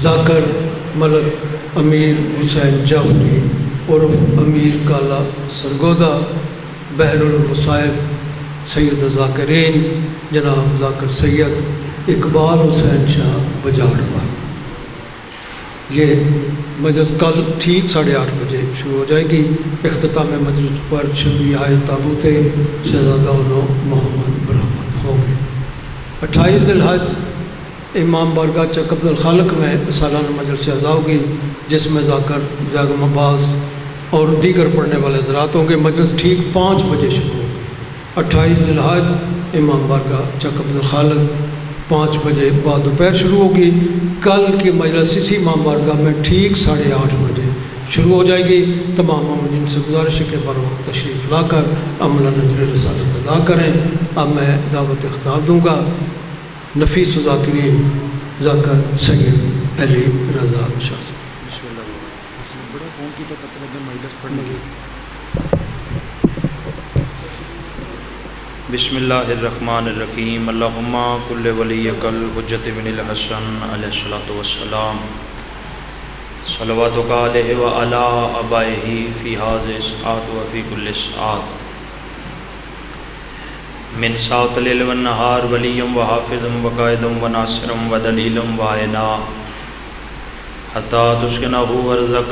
ذاکر ملک امیر حسین جعفری عرف امیر کالا سرگودا، بحر المصائب سید ذاکرین جناب ذاکر سید اقبال حسین شاہ بجاڑ والے۔ یہ مجلس کل ٹھیک 8:30 بجے شروع ہو جائے گی۔ اختتام مجلس پر شبیہ تابوت شہزادہ محمد برآمد ہوں گے۔ 28 ذی الحج امام بارگاہ چک عبد الخالق میں سالانہ مجلس اعزاز ہوگی، جس میں ذاکر زیغم عباس اور دیگر پڑھنے والے حضرات ہوں گے۔ مجلس ٹھیک 5 بجے شروع ہوگی۔ 28 ذی الحج امام بارگاہ چک عبد الخالق 5 بجے بعد دوپہر شروع ہوگی۔ کل کی مجلس اسی امام بارگاہ میں ٹھیک 8:30 بجے شروع ہو جائے گی۔ تمام مومنین سے گزارش ہے کہ بر وقت تشریف لا کر عملہ نذر رسالت ادا کریں۔ اب میں دعوت خطاب دوں گا نفیس ذاکرین ذاکر سید علی رضا شاہ۔ بسم اللہ الرحمن الرحیم۔ اللہم کل ولیک الحجۃ بن الحسن علیہ الصلوۃ والسلام، صلواتک علیہ وعلی آبائہ فی ہذہ الساعۃ وفی کل ساعۃ، من ساعۃ اللیل والنہار ولیا وحافظا وقائدا وناصرا ودلیلا وعینا، حتی تسکنہ ارضک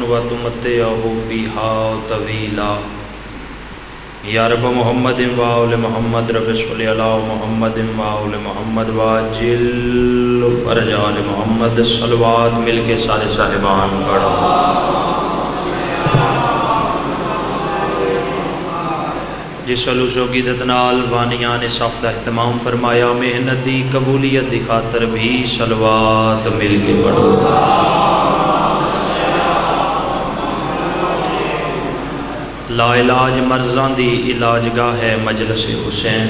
وتمتعہ فیہا طویلا۔ یا رب محمد و آل محمد، رب صلی علی محمد و آل محمد واجل فرج آل محمد۔ صلوات مل کے سارے صاحبان پڑھو۔ جس علوش و عقیدت نال بانیان صف دا اہتمام فرمایا، محنت دی قبولیت دی خاطر بھی صلوات مل کے پڑھو۔ لا علاج مرضان دی علاج گاہ ہے مجلس حسین،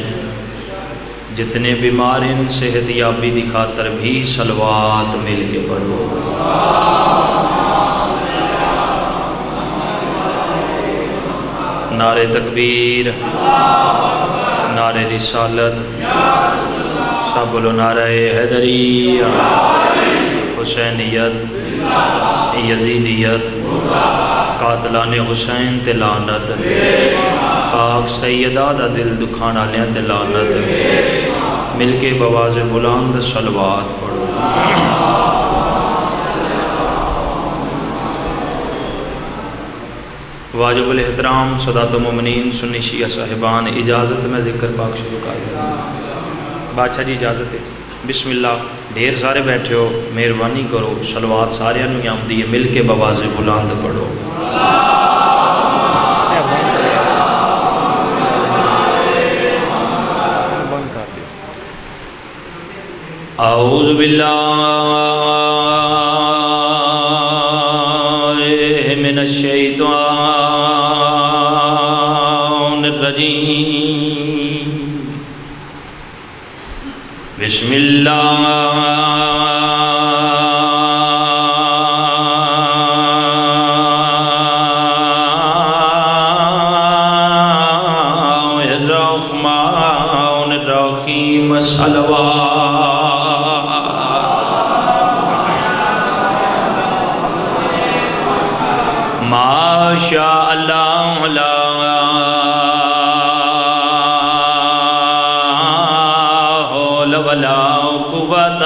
جتنے بیمار ان صحت یابی دی خاطر بھی صلوات مل کے پڑھو۔ نعرہ تکبیر، نعرہ رسالت، سب بولو نعرہ حیدری، حسینیت، یزیدیت، قاتلان حسین تے لعنت، پاک سیدہ دا دل دکھانا لیاں تے لعنت۔ مل کے بواز بلند صلوات پڑھو۔ واجب الاحترام سادات مومنین سنی شیعہ صاحبان، اجازت میں ذکر پاک شروع کر دوں۔ بادشاہ جی اجازت ہے؟ بسم اللہ۔ ڈھیر سارے بیٹھے ہو، مہربانی کرو، صلوات سارے انہوں آمدی ہے، مل کے بواز بلند پڑھو۔ اعوذ باللہ من الشیطان الرجیم، بسم اللہ الرحمن الرحیم، صلوات۔ ما شاء اللہ لا حول ولا قوة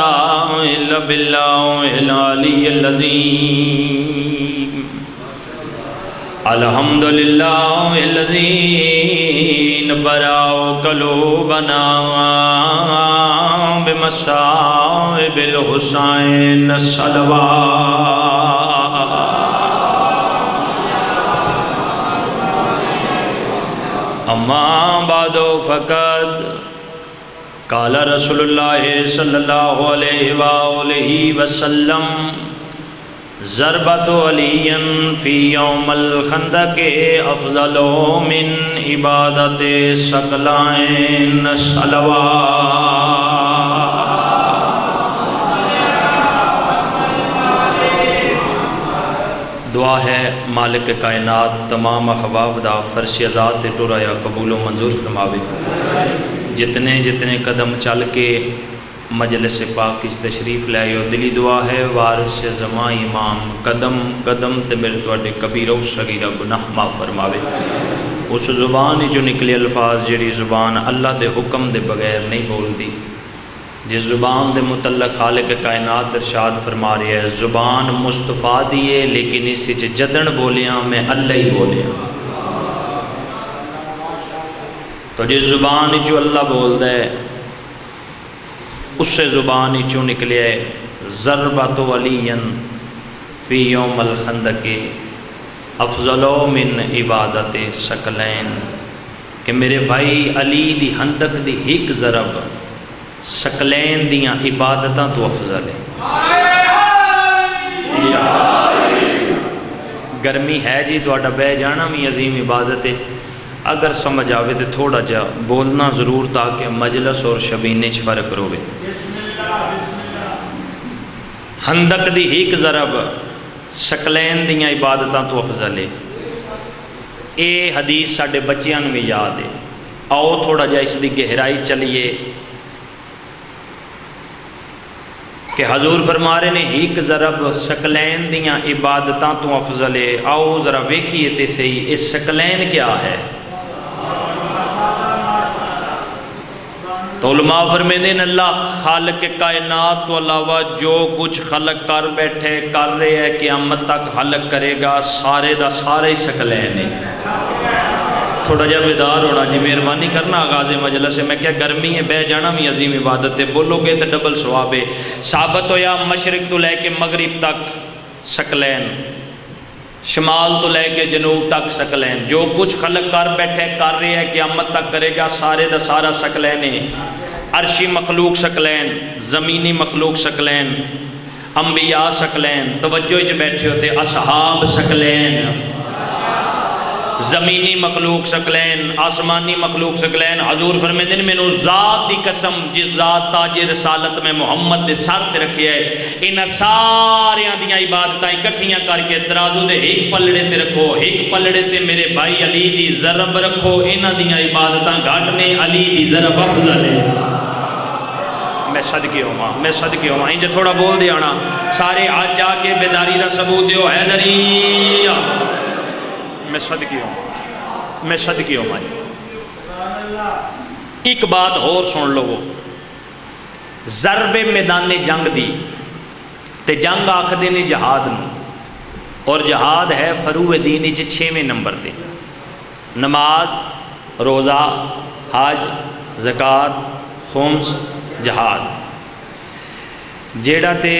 الا باللہ العلی العظیم۔ الحمدللہ الذی برأ قلوبنا بمصائب الحسین، صلوات۔ اما بعد فقد قال رسول اللہ صلی اللہ علیہ وآلہ وسلم، ضربت علی فی یوم الخندق افضل من عبادت ثقلین، صلوات۔ دعا ہے مالک کائنات تمام احباب دا فرش ذات ٹرایا قبول و منظور فرماوے۔ جتنے جتنے قدم چل کے مجلس پاک کی تشریف لے آئے ہو، دلی دعا ہے وارث زماں امام قدم قدم تے میرے تواڈے کبیرہ و صغیرہ گناہ معاف فرماوے۔ اس زبان جو نکلے الفاظ جڑی زبان اللہ دے حکم دے بغیر نہیں بولدی، جس زبان دے متعلق خالق کائنات ارشاد فرما رہی ہے زبان مصطفیٰ دی ہے لیکن اس وچ جدن بولیاں میں اللہ ہی بولیاں۔ تو جس زبان جو اللہ بولدا ہے اس سے زبان چوں نکلے ضربۃ علی فی یوم الخندق افضل من عبادت ثقلین، کہ میرے بھائی علی دی خندق دی ایک ضرب ثقلین دیاں عبادتاں تو افضل ہے۔ گرمی ہے جی تہاڈا بہ جانا بھی عظیم عبادت ہے، اگر سمجھ آوے تو تھوڑا جا بولنا ضرور تاکہ مجلس اور شبینے چ فرق روے۔ خندق دی ایک ضرب ثقلین دیاں عبادتاں تو افضل ہے۔ اے حدیث ساڈے بچیاں نوں بھی یاد ہے، آؤ تھوڑا جا اس دی گہرائی چلیے کہ حضور فرما رہے نے ایک ضرب ثقلین دیاں عبادتاں تو افضل ہے۔ آؤ ذرا ویکھیے تے صحیح اے ثقلین کیا ہے۔ تو علماء فرمیندے ہیں اللہ خالق کائنات تو علاوہ جو کچھ خلق کر بیٹھے کر رہے ہے قیامت تک خلق کرے گا سارے دا سارے ہی ثقلین ہیں۔ تھوڑا جا بیدار ہونا جی، مہربانی کرنا آغاز مجلس ہے، میں کیا گرمی ہے بہ جانا بھی عظیم عبادت ہے، بولو گے تو ڈبل ثواب ہے۔ ثابت ہو یا مشرق تو لے کے مغرب تک ثقلین، شمال تو لے کے جنوب تک ثقلین، جو کچھ خلق کر بیٹھے کر رہے ہے قیامت تک کرے گا سارے دا سارا ثقلین ہے۔ عرشی مخلوق ثقلین، زمینی مخلوق ثقلین، انبیاء ثقلین، توجہ وچ بیٹھے ہوتے اصحاب ثقلین، زمینی مخلوق ثقلین، آسمانی مخلوق ثقلین۔ حضور فرمیندے نے مینوں ذات دی قسم جس ذات تاج رسالت میں محمد دے سر تے رکھیا ہے، انہاں ساریاں دیاں عبادتاں اکٹھیاں کر کے ترازو دے ایک پلڑے تے رکھو، ایک پلڑے تے میرے بھائی علی دی ضرب رکھو، انہاں دیاں عبادتاں گھٹ نے، علی دی ضرب افضل ہے۔ میں صدقے ہوواں، میں صدقے ہوواں، انج تھوڑا بول دے آنا سارے آج جا کے بیداری دا ثبوت دیو حیدری، میں صدقے ہوں، میں صدقے ہوں جی۔ ایک بات اور سن لو، ضرب میدان جنگ دی تے جنگ آکھدے نے جہاد نو، اور جہاد ہے فروع دین وچ 6ویں نمبر تے، نماز، روزہ، حج، زکوٰۃ، خمس، جہاد۔ جیڑا تے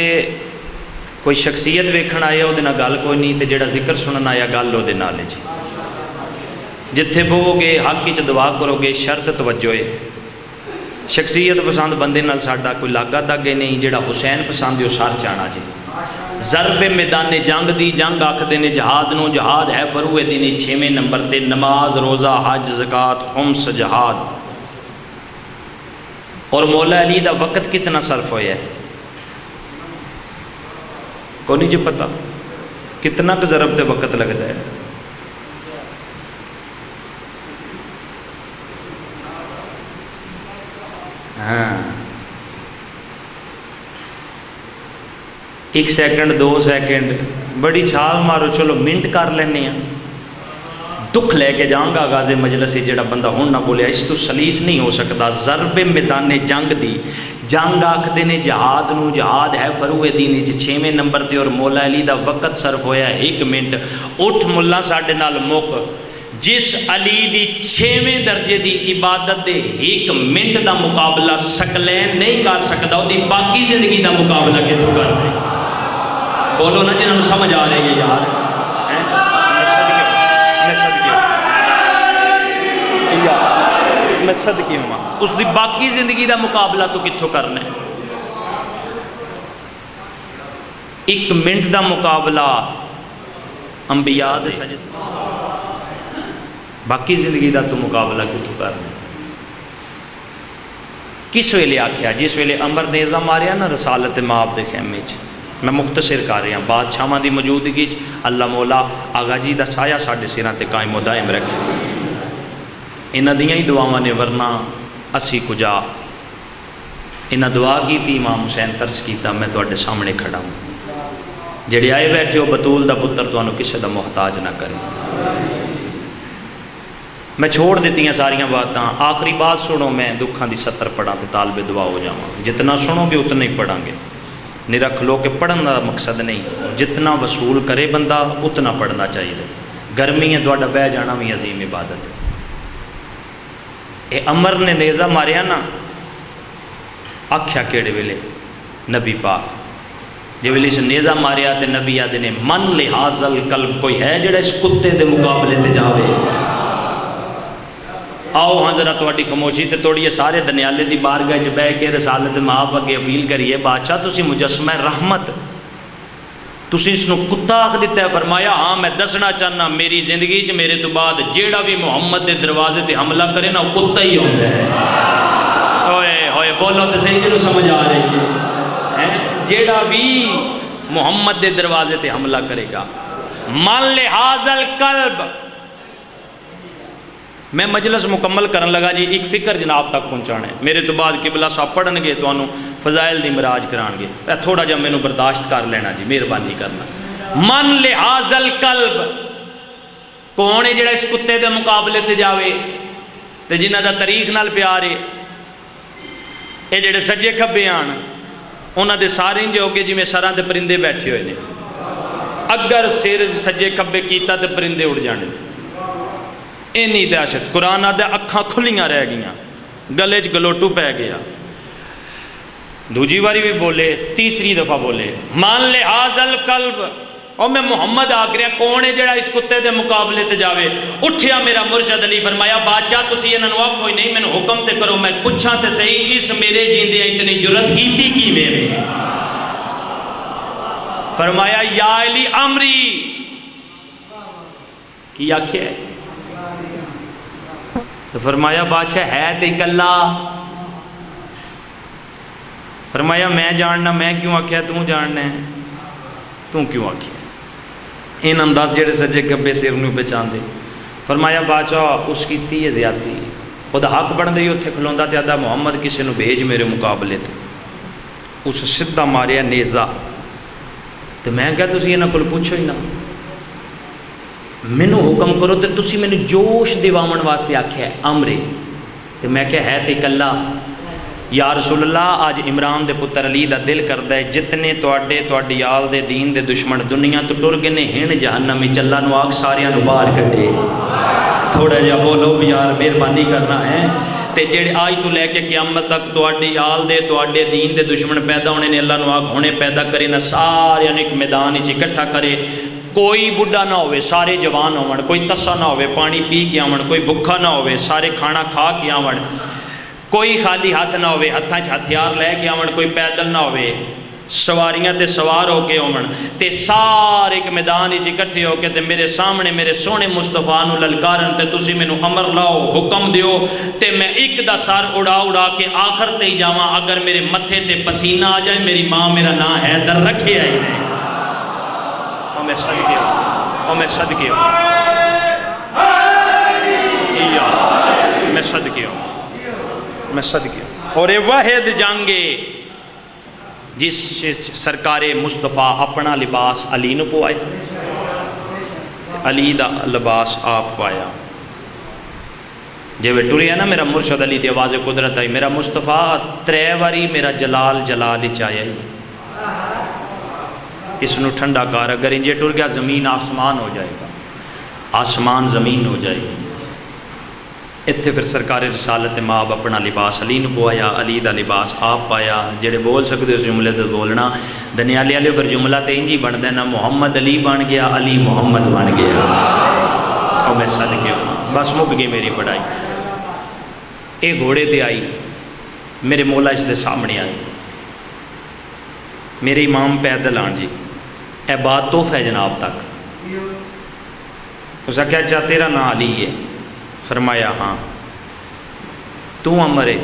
کوئی شخصیت ویکھن آیا وہ گل کوئی نہیں، تے جیڑا ذکر سنن آیا گل وہ جی۔ جتھے بہو گے حق وچ دعا کرو گے، شرط توجہ ہے، شخصیت پسند بندے نال ساڈا کوئی لاگا داگے نہیں، جیڑا حسین پسند ہے وہ سر چاہنا جی۔ ضرب میدان جنگ دی، جنگ آکھدے نے جہاد نو، جہاد ہے فروع دین 6ویں نمبر تے، نماز، روزہ، حج، زکوٰۃ، خمس، جہاد۔ اور مولا علی دا وقت کتنا صرف ہویا ہے کو نہیں جی پتہ، کتنا کہ ضرب تے وقت لگتا ہے۔ ہاں 1 سیکنڈ 2 سیکنڈ بڑی چھال مارو، چلو منٹ کر لینے ہیں، دکھ لے کے جاؤں گا آغاز مجلس جڑا بندہ ہون نہ بولیا اس تو سلیس نہیں ہو سکتا۔ ضرب میدان جنگ دی، جنگ آکھدے نے جہاد نو، جہاد ہے فروع دین 6ویں نمبر تے، اور مولا علی دا وقت صرف ہویا 1 منٹ۔ اٹھ ملا ساڈے نال مک، جس علی دی 6ویں درجے دی عبادت دے 1 منٹ دا مقابلہ ثقلین نہیں کر سکتا، وہ دی باقی زندگی دا مقابلہ کتوں کر دے؟ بولو نا جنہوں سمجھ آ رہے ہیں یار، میں صدقے ہوں، اس دی باقی زندگی دا مقابلہ تو کتوں کرنا ہے؟ 1 منٹ دا مقابلہ انبیاء دے سجد، باقی زندگی دا تو مقابلہ کتوں کرنا ہے؟ کس ویلے آکھیا؟ جس ویلے عمر نیزہ ماریا نا رسالت مآب دے خیمے چ۔ میں مختصر کر رہا ہوں، بادشاہاں دی موجودگی چ اللہ مولا آغا جی دا سایہ ساڈے سراں تے قائم و دائم رکھے۔ انہاں دیاں ہی دعاواں نے، ورنہ اسی کجا۔ انہیں دعا کی تھی، امام حسین ترس کیتا میں تواڈے سامنے کھڑا ہوں، جڑے آئے بیٹھے ہو بطول دا پتر تانوں کسے دا محتاج نہ کرے۔ میں چھوڑ دیتی ہیں ساریاں باتاں، آخری بات سنو، میں دکھاں دی 70 پڑھاں تے طالب دعا ہو جاواں، جتنا سنو گے اتنا ہی پڑھاں گے، نہیں رکھ لو کہ پڑھن دا مقصد نہیں، جتنا وصول کرے بندہ اتنا پڑھنا چاہیے۔ گرمی ہے تواڈا بہ جانا بھی عظیم عبادت ہے۔ اے عمر نے نیزہ ماریا نا، آکھیا کیڑے ویلے نبی پاک جے ویلے اس نیزہ ماریا تے نبی آدھے نے من لحاظ القلب، کوئی ہے جڑا اس کتے دے مقابلے تے جاوے؟ آؤ ہاں ذرا تواڈی خاموشی تے توڑیے، سارے دنیالے دی بارگاہ وچ بیٹھ کے رسالت مآب اگے اپیل کریے، بادشاہ تسی مجسمہ رحمت، تسی اس نو کتا آکھ دیتا ہے؟ فرمایا ہاں میں دسنا چاہنا میری زندگی چ میرے تو بعد جیڑا بھی محمد دے دروازے تے حملہ کرے نا وہ کتا ہی ہوتا ہے۔ ہوئے ہوئے بولو تو صحیح جنوں سمجھ آ رہی ہے، جیڑا بھی محمد دے دروازے تے حملہ کرے گا۔ من لحاظ القلب، میں مجلس مکمل کرن لگا جی، ایک فکر جناب تک پہنچانا ہے، میرے تو بعد قبلہ صاحب پڑھن گے تو انہوں فضائل دی مراج کران گے، تھوڑا جا میں نو برداشت کر لینا جی، مہربانی کرنا۔ من لحاظ القلب، کون ہے جڑا اس کتے دے مقابلے تے جاوے تے جنہ دا طریق نال پیارے؟ اے جڑے سجے کھبے آن انہاں دے سارے انجے ہو گے جی میں سراں تے پرندے بیٹھے ہوئے نے، اگر سر سجے کھبے کیتا تے پرندے اڑ جانے، اینی دہشت۔ قرآن آدھے اکھاں کھلیاں رہ گیاں، گلے چ گلوٹو پہ گیا، دوجی باری بھی بولے، تیسری دفعہ بولے مان لحاظ القلب، اور میں محمد آکھ رہا کون ہے جڑا اس کتے دے مقابلے تے جاوے؟ اٹھیا میرا مرشد علی، فرمایا بادشاہ تسی انہاں نو آکھو ہی نہیں، میں نے حکم تے کرو، میں پوچھاں تے صحیح اس میرے جیندے اتنی جرت کیتی کی میرے؟ فرمایا یا علی امری، کی آکھے ہے؟ تو فرمایا بادشاہ ہے تے کلا، فرمایا میں جاننا، میں کیوں آکھیا تو جاننا ہے، تو کیوں آکھیا؟ ان انداز جڑے سجے کبے سر نو پہچان دے۔ فرمایا بادشاہ اس کی تی ہے زیادتی، خدا حق بن دے اتھے کھلوندا تے آدھا محمد کسے نو بھیج میرے مقابلے تے، اس سدھا ماریا نیزہ، تو میں کہا تسی انہاں کول پوچھو ہی نا، مینوں حکم کرو تے تسی مینوں جوش دیواون واسطے آکھیا ہے امرے، تے میں کہا ہے تے کلا، یا رسول اللہ آج عمران دے پتر علی دا دل کردا ہے جتنے تواڈی آل دے دین دے دشمن دنیا تو ٹر گئے نے ہن جہنم وچ، اللہ نو آکھ ساریاں نو باہر کڈے، تھوڑا جہا بولو بھی یار مہربانی کرنا ہے۔ تے جڑے آج تو لے کے قیامت تک تواڈی آل دے تواڈے دین دے دشمن پیدا ہونے نے، اللہ نو آکھ ہونے پیدا کرے نہ، سارے ایک میدان وچ اکٹھا کرے، کوئی بڈھا نہ ہوئے سارے جوان ہون، کوئی تسا نہ ہوئے پانی پی کے آون، کوئی بھکھا نہ ہوئے سارے کھانا کھا کے آون، کوئی خالی ہاتھ نہ ہوئے ہتھاں چ ہتھیار لے کے آون، کوئی پیدل نہ ہوئے، سواریاں تے سوار ہو کے آون، تے سارے ایک میدان وچ اکٹھے ہو کے تے میرے سامنے میرے سونے مصطفیٰ نو للکارن تے تسی مینوں امر لاؤ، حکم دیو تے میں ایک دا سر اڑا اڑا کے آخر تے ہی جاواں، اگر میرے متھے تے پسینہ آ جائے میری ماں میرا نام حیدر رکھے آئی نہیں، اور میں صدقے ہوں، اور میں صدقے ہوں، میں صدقے ہوں، میں صدقے ہوں۔ اور یہ واحد جنگے جس سرکار مصطفیٰ اپنا لباس علی نو پوایا، علی دا لباس آپ پایا، جے وہ ٹریا نا میرا مرشد علی دی آواز قدرت آئی، میرا مصطفیٰ 3 واری میرا جلال جلال چاہیے، اس نو ٹھنڈا کار، اگر انجے ٹر گیا زمین آسمان ہو جائے گا، آسمان زمین ہو جائے گی۔ اتھے پھر سرکار رسالت مآب اپنا لباس علی نو پوایا، علی دا لباس آپ پایا، جڑے بول سکتے اس جملے تو بولنا، دنیالے والے پھر جملہ تے انجی بن دینا، محمد علی بن گیا، علی محمد بن گیا، اور میں صدقے ہوں، بس مک گئی میری پڑھائی۔ اے گھوڑے تے آئی، میرے مولا اس دے سامنے آئی، میرے امام پیدل آن جی، اے بات توف ہے جناب تک، اس نے کہا چاہ تیرا نا علی ہے؟ فرمایا ہاں، تو عمر ہے؟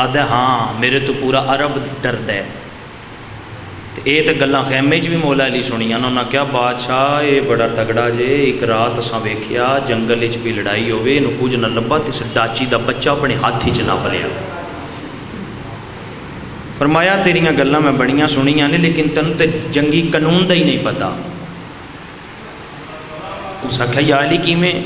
آدھا ہاں، میرے تو پورا عرب ڈرد ہے، تے یہ تو گلاں خیمے بھی مولا علی سنیاں، انہوں نے کیا بادشاہ یہ بڑا تگڑا جے، ایک رات اساں ویکھیا جنگل بھی لڑائی ہوئے، انہوں کچھ نہ لبا تے اس ڈاچی دا بچہ اپنے ہاتھ چ نہ پلیا۔ فرمایا تیریاں گلاں میں بڑیاں سنیاں نے لیکن تن تے جنگی قانون دا ہی نہیں پتا۔ اس آکھیا یا علی کیویں؟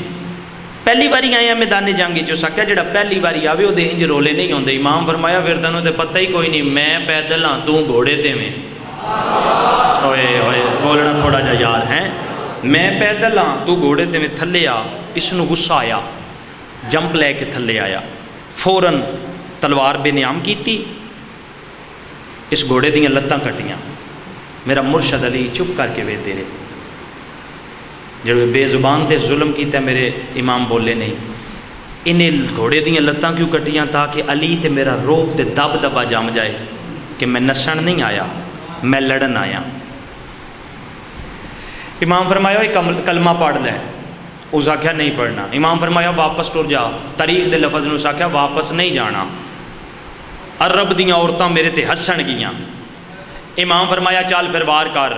پہلی باری آیا میدان جنگ چ، اس آکھیا جڑا پہلی باری آوے وہ انج رولے نہیں ہوندے۔ امام فرمایا پھر تینوں تے پتہ ہی کوئی نہیں، میں پیدل ہاں تو گھوڑے تے میں، ہوئے ہوئے بولنا تھوڑا جا یار ہیں، میں پیدل ہاں تو گھوڑے تے میں، تھلے آ۔ اس نو غصہ آیا، جمپ لے کے تھلے آیا، فوراً تلوار بے نیام کیتی، اس گھوڑے دیاں لتاں کٹیاں۔ میرا مرشد علی چپ کر کے ویدے رہے، جڑے بے زبان تے ظلم کیتا میرے امام بولے نہیں۔ انہیں گھوڑے دیاں لتاں کیوں کٹیاں؟ تاکہ علی تے میرا روب تے دب دبا جام جائے کہ میں نسن نہیں آیا، میں لڑن آیا۔ امام فرمایا کلمہ پڑھ لے، اس آکھیا نہیں پڑھنا۔ امام فرمایا واپس ٹر جا، تاریخ دے لفظ نے اس آکھیا واپس نہیں جانا، عرب دیاں عورتاں میرے تے ہسن گیاں۔ امام فرمایا چل پھر وار کر۔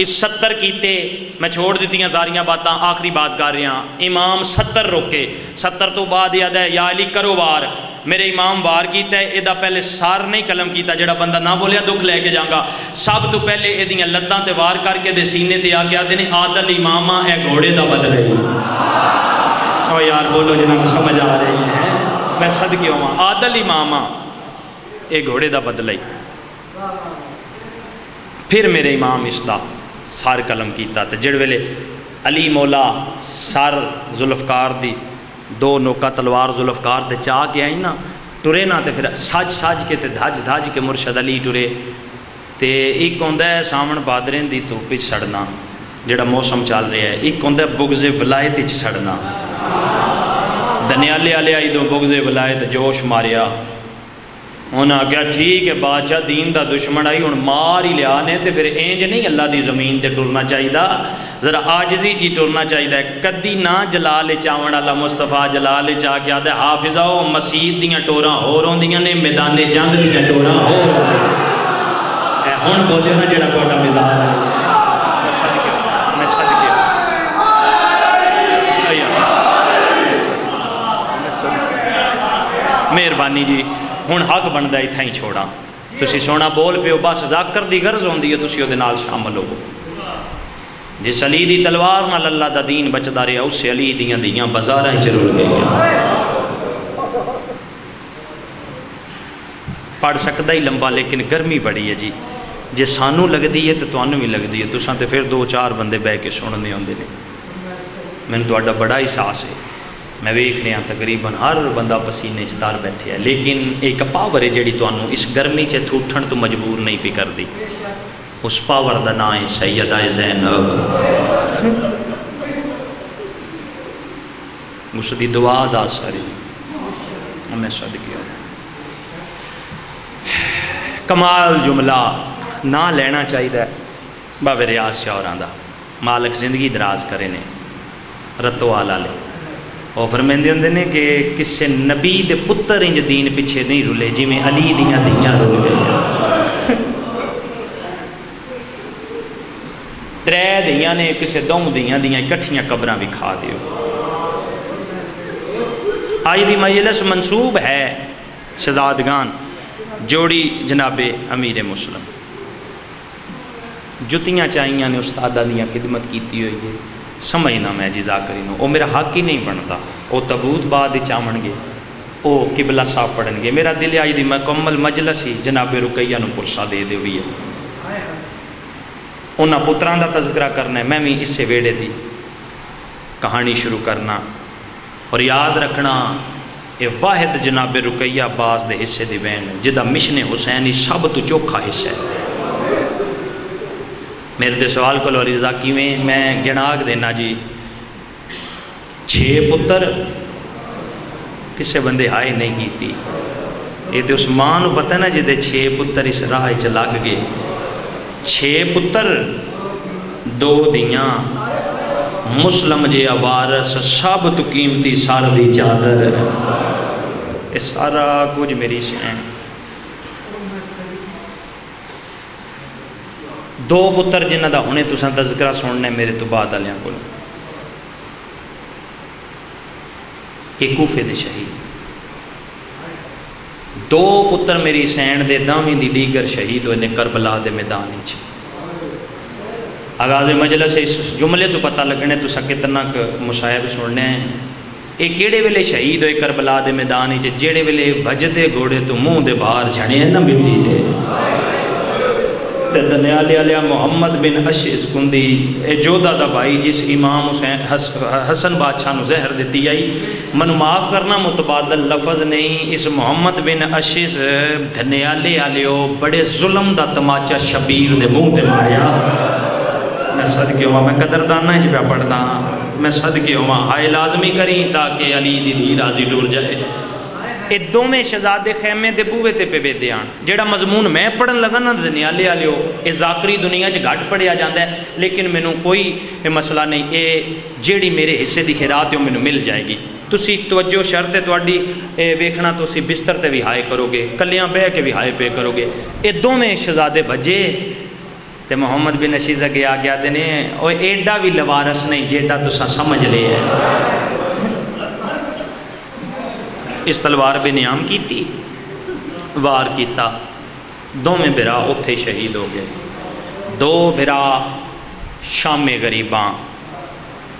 اس 70 کیتے، میں چھوڑ دیتیاں ساریاں باتاں، آخری بات کر رہا۔ امام 70 روکے، 70 تو بعد یاد ہے یا علی کرو وار۔ میرے امام وار کیتا ہے، ادا پہلے سار نہیں قلم کیتا، جڑا بندہ نہ بولیا دکھ لے کے جاؤں، سب تو پہلے یہ لتاں تے وار کر کے دے سینے تے آ کے آتے نے عادل امامہ اے گھوڑے دا بدل ہے۔ او یار بولو جنہاں کو سمجھ آ رہی ہے، میں صدقے ہوں، عادل امامہ اے گھوڑے دا بدل ہے۔ پھر میرے امام اس دا سار قلم کیتا تے جڑ ویلے علی مولا سار ذوالفقار دی دو نوکا تلوار ذوالفقار تے چاہ کے آئی نا، ٹرے نا تے پھر سج سج کے تے دھج دھج کے مرشد علی ٹرے تے ایک ہوندا ہے سامن بادرین دی دھوپ وچ سڑنا جڑا موسم چل رہا ہے، ایک ہوندا ہے بغض ولایت وچ سڑنا۔ دنیالے والے آئی دو بغض ولایت جوش ماریا، انہاں آگیا ٹھیک ہے بادشاہ دین دا دشمن آئی ہن مار ہی لیا نے تے پھر اینج نہیں اللہ دی زمین تے ٹرنا چاہیے، ذرا عاجزی چی ٹرنا چاہیے۔ کدی نہ جلال چاون والا مصطفیٰ جلال چاہ کے آدھے حافظہ او مسجد دیاں ٹوراں ہور ہوندیاں نے، میدان جنگ دیاں ٹوراں ہور ہوندیاں۔ ہن بولے نا جڑا تہاڈا مزاج ہے، میں صدقے مہربانی جی، ہن حق بندا اتھا ہی چھوڑا، تسی سونا بول پیو، بس ذاکر دی غرض ہوندی ہے تسی اودے نال شامل ہو۔ جس علی دی تلوار نال اللہ دا دین بچدا رہیا، اس سے علی دیاں دیاں بازاراں وچ رل گئیاں۔ پڑھ سکدا ہی لمبا لیکن گرمی بڑی ہے جی، جے سانو لگدی ہے تو تانوں بھی لگدی ہے، تساں تے پھر 2-4 بندے بہ کے سننے ہوندے نے۔ مینوں تہاڈا بڑا احساس ہے، میں ویکھ رہا تقریباً ہر بندہ پسینے چتار بیٹھے ہے، لیکن ایک پاور ہے جڑی تانوں اس گرمی چ ٹھوٹھن تو مجبور نہیں پی کردی، اس پاور دا نام ہے سیدہ زینب۔ اس دی دعا دا اثر ہے، میں صدقے ہوں۔ کمال جملہ نہ لینا چاہیے بابے ریاض شاہ ہوراں دا، مالک زندگی دراز کرے نے، رتو والا لے وہ فرمیندے ہوندے نے کہ کسے نبی دے پتر انج دین پیچھے نہیں رلے جی میں علی دیاں دیاں رل گئے۔ 3 دیاں نے کسے 2 دیاں اکٹھیاں قبراں بھی کھا دیو۔ آج دی مجلس منسوب ہے شہزادگان جوڑی جناب امیر مسلم، جتیاں چاہیاں نے استادہ دیاں خدمت کیتی ہوئی ہے، سمجھنا میں جی ذاکرینوں وہ میرا حق ہی نہیں بنتا، وہ تبوت بعد چاون گے، وہ قبلہ صاحب پڑھن گے۔ میرا دل آج دی مکمل مجلس ہی جناب رقیہ نو پرسا دے دے ہوئی ہے، انہاں پتران دا تذکرہ کرنا ہے، میں بھی اس سے ویڑے دی کہانی شروع کرنا اور یاد رکھنا یہ واحد جناب رقیہ عباس دے حصے دی بین جدہ مشن حسینی سب تو چوکھا حصہ ہے۔ میرے دے سوال کو لوری رضا میں گناگ دینا جی 6 پتر کسے بندے ہائے نہیں کیتی، یہ تو اس ماں نو پتہ نا جدے 6 پتر اس راہ چ لگ گئے، 6 پتر 2 دیاں مسلم جے وارث سب تو قیمتی سار دی چادر، یہ سارا کچھ میری شین دو پتر جنہ دا ہنے تساں تذکرہ سننا میرے تو بعد والیاں کول، ایک کوفے دے شہید، دو پتر میری سین دے داویں دی دیگر شہید ہوئے نے کربلا دے میدان وچ۔ آغاز مجلس اس جملے تو پتہ لگنے تو کتنا مصائب سننے ہیں۔ یہ کیڑے ویلے شہید ہوئے کربلا دے میدان وچ، جیڑے ویلے وجدے گھوڑے تو منہ دے باہر جھڑے ہیں نا مٹی دے، تے دنیالے علیہ محمد بن اشعث کندی اے جودہ دا بھائی جس امام حسن بادشاہ نو زہر دیتی آئی، منو معاف کرنا متبادل لفظ نہیں، اس محمد بن اشعث دنیالے علیہ بڑے ظلم دا تماچا شبیر دے منہ دے ماریا۔ میں صدقے ہوا، میں قدردانہ ہی پہ پڑھتا ہاں، میں صدقے ہوا، ہائے لازمی کریں تاکہ علی دی دی راضی ڈول جائے۔ اے دوویں شہزادے خیمے دے بوے تے پہ ویدے آن، جیڑا مضمون میں پڑھن لگا نا دنیالے آلیو، اے ذاکری دنیا چ گھٹ پڑھیا جاندہ ہے، لیکن مینوں کوئی مسئلہ نہیں، اے جیڑی میرے حصے دی خیرات ہے مینوں مل جائے گی۔ تسی توجہ شرط ہے تواڈی ویکھنا، تسی بستر تے بھی ہائے کرو گے، کلیاں بہ کے بھی ہائے پہ کرو گے۔ اے دوویں شہزادے بھجے تے محمد بن اشعث اگے آ گیا دینے او ایڈا بھی لوارس نہیں جیڈا تساں سمجھ لے ہے۔ اس تلوار بے نیام کی تھی، وار کیتا، دو میں بھرا اتھے شہید ہو گئے، دو بھرا شام غریباں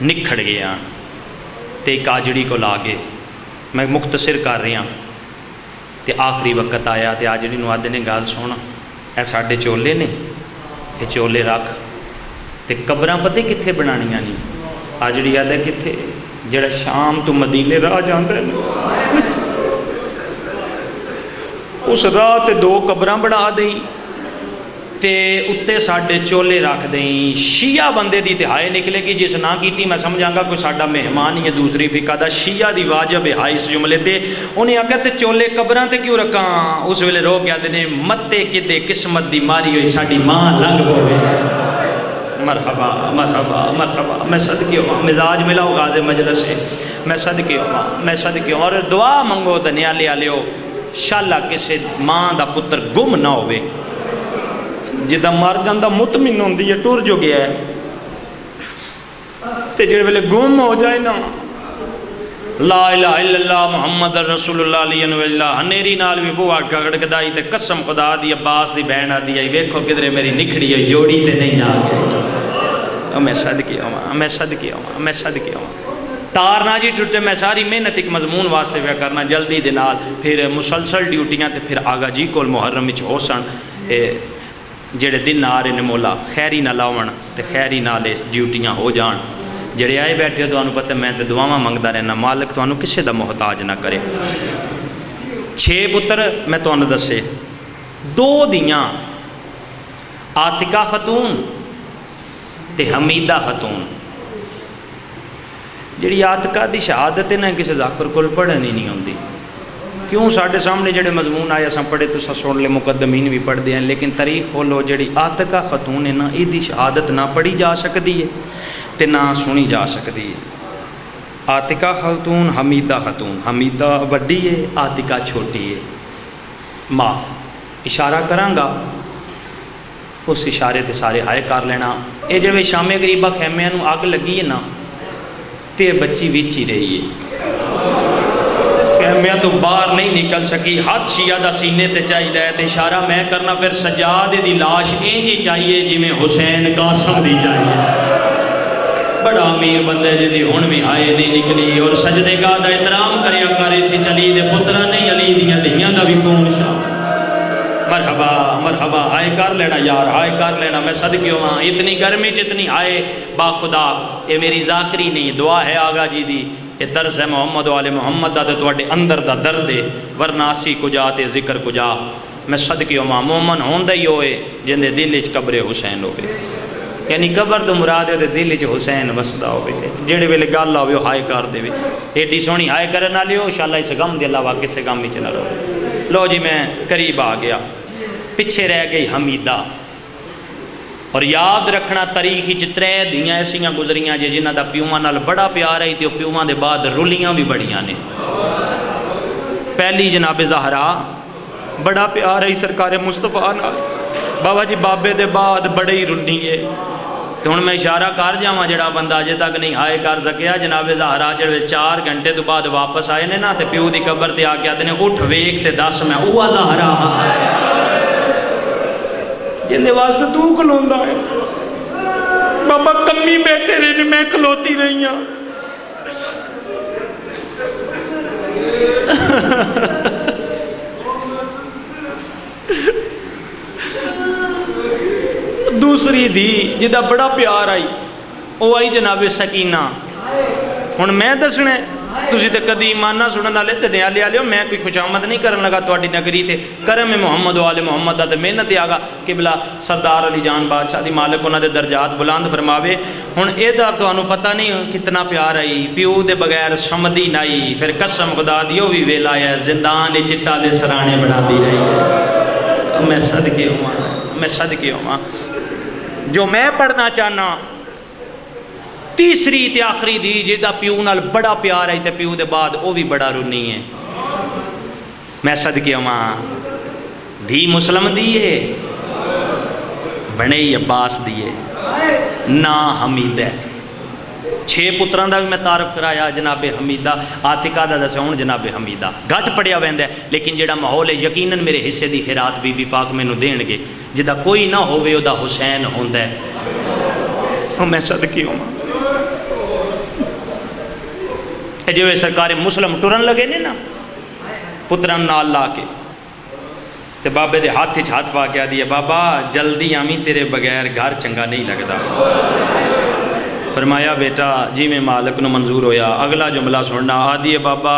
نکھڑ گیا تے کاجڑی کو لاگے۔ میں مختصر کر رہا ہوں تے آخری وقت آیا تے آجڑی نو آدھے نے گال سونا اے ساڈے چولے نے، یہ چولے رکھ تے قبراں پتہ کتھے بنانیاں نہیں۔ آجڑی آدھے کتھے؟ جڑا شام تو مدینے راہ جاندا ہے اس راہ تے دو قبراں بنا دیں تے اتے ساڈے چولے رکھ دیں۔ شیعہ بندے دی تہائے نکلے گی، جس نہ کیتی میں سمجھاں گا کوئی ساڈا مہمان ہی ہے دوسری فقہ دا۔ شیعہ دی واجب ہے اس جملے تے، انہیں آکھا تے چولے قبراں تے کیوں رکھاں؟ اس ویلے رو کے آدھے نے متے کدے قسمت دی ماری ہوئی ساڈی ماں لنگ پوے۔ مرحبا مرحبا مرحبا، میں صدقے ہوا، مزاج ملا غازِ مجلس سے، میں صدقے ہوا، میں صدقے ہوا۔ اور دعا منگو دنیالے آلیو شالا کسے ماں دا پتر گم نہ ہوئے، جدہ مار جاندہ مطمئن ہوندی ہے ٹور جو گیا ہے تے جڑے ویلے گم ہو جائے نا لا الہ الا اللہ محمد رسول اللہ علیہ وسلم ہنیری نال بھی بوا گڑ گدائی تے قسم خدا دی عباس دی بہن آدھی آئی ویکھو کدھرے میری نکھڑی ہوئی جوڑی تے نہیں آ گئی۔ میں صدقے ہوا، میں صدقے ہوا، میں صدقے ہوا۔ تار نہ جی ٹوٹے، میں ساری محنت ایک مضمون واسطے پہ کرنا جلدی دے نال، پھر مسلسل ڈیوٹیاں تے پھر آگا جی کول محرم وچ ہو سن جڑے دن آ رہے نے مولا خیری نہ لاون تے خیری نال ڈیوٹیاں ہو جان۔ جڑے آئے بیٹھے ہو تانوں پتہ میں تے دعاواں منگدا رہنا، مالک تانوں کسے دا محتاج نہ کرے۔ 6 پتر میں تانوں دسے، 2 دیاں عاتقہ خاتون تے حمیدہ خاتون۔ جڑی عاتقہ دی شہادت ہے نا کسی ذاکر کول پڑھنی نہیں ہوندی، کیوں؟ ساڈے سامنے جڑے مضمون آئے اساں پڑھے تو سن لے، مقدمین بھی پڑھ دے ہیں، لیکن تاریخ کھولو جڑی عاتقہ خاتون ہے نا یہ دی شہادت نہ پڑھی جا سکتی ہے تے نہ سنی جا سکتی ہے۔ عاتقہ خاتون، حمیدہ خاتون، حمیدہ وڈی ہے، عاتقہ چھوٹی ہے۔ معاف اشارہ کراں گا، اس اشارے تے سارے ہائے کر لینا۔ یہ جڑے شام غریبہ خیمیاں نو اگ لگی ہے نا تے بچی وچ ہی رہی ہے، خیمیاں تو باہر نہیں نکل سکی، ہاتھ شیعہ دا سینے تے چاہیے تے اشارہ میں کرنا پھر سجادے دی لاش انجی چاہیے جی میں حسین قاسم دی چاہیے۔ بڑا امیر بندے جی ہن بھی آئے نہیں نکلی، اور سجدے گاہ دا احترام کریا کری سی چلی دے پترا نہیں علی دیاں دیاں دا بھی کون شاہ۔ مرحبا مرحبا، آئے کر لینا یار، آئے کر لینا، میں صدقے ہوا۔ اتنی گرمی جتنی آئے با خدا، یہ میری ذاکری نہیں دعا ہے آگا جی دی، یہ درس ہے محمد والے محمد دا تے تواڈے اندر دا درد ہے، ورنہ اسی کو جا تے ذکر کو جا۔ میں صدقے ہوا مومن ہوندا ہی ہوئے جن دے دل وچ قبر حسین ہوئے، یعنی قبر تو مراد ہے دل وچ حسین وسدا ہوئے، جڑے ویلے گل آوے ہائے کر دے، ایڈی سونی ہائے کرن والی ہو انشاءاللہ اس غم دے علاوہ کسے غم وچ نہ رہو۔ لو جی میں قریب آ گیا، پیچھے رہ گئی حمیدہ، اور یاد رکھنا تاریخ وچ 3 دیاں ایسیاں گزریاں جنہاں دا پیواں نال بڑا پیار ہے تے پیواں دے بعد رلیاں بھی بڑیاں نے۔ پہلی جناب زہرا بڑا پیار ہے سرکار مصطفیٰ نال، بابا جی بابے دے بعد بڑے ہی رنی ہے. تو ہن میں اشارہ کر جاواں جڑا بندہ اجے تک نہیں ہائے کر سکیا جناب زہرا جڑے 4 گھنٹے تو بعد واپس آئے نے نا تے پیو دی قبر تے آ کے آتے نے اٹھ ویکھ تے دس میں اوہ زہرا جن دے واسطے تو کھلوندا ہے. بابا کمی بیٹھے رہے نے میں کھلوتی نہیں ہاں. دوسری دھی جدا بڑا پیار آئی وہ آئی جناب سکینہ. ہن میں دسنا تسی تے کدی ایمان نہ سنن والے تے نیا لیا لیو میں کوئی خوشامد نہیں کرن لگا تواڈی نگری تے کرم محمد و آل محمد دا تے محنت آگا قبلہ سردار علی جان بادشاہ دی مالک انہاں دے درجات بلند فرماوے. ہن اے دا تانوں پتہ نہیں کتنا پیار آئی پیو دے بغیر سمدی نہیں. پھر قسم خدا دی او وی ویلا ہے زندان چٹا دے سرانے بنا دی رہی. میں صدقے ہوواں جو میں پڑھنا چاہنا. تیسری تے آخری دی جدا پیو نال بڑا پیار ہے تے پیو دے بعد او بھی بڑا رونی ہے. میں صدقے ہوواں دھی مسلم دیئے بنے عباس دیئے نا حمید ہے. 6 پتران دا بھی میں تعارف کرایا جناب حمیدہ عاتقہ دا دسیا ہن جناب حمیدہ گھٹ پڑیا ویندا ہے لیکن جڑا ماحول ہے یقیناً میرے حصے دی خیرات بی بی پاک مینوں دین گے. جدا کوئی نہ ہووے او دا حسین ہوندا ہے. میں صدقے ہوواں جو سرکار مسلم ٹرن لگے نے نا پتران نال لا کے تے بابے دے ہاتھ ہاتھ پا کے آدھی ہے بابا جلدی آمی تیرے بغیر گھر چنگا نہیں لگتا. فرمایا بیٹا جی میں مالک نو منظور ہویا. اگلا جملہ سننا آدھی ہے بابا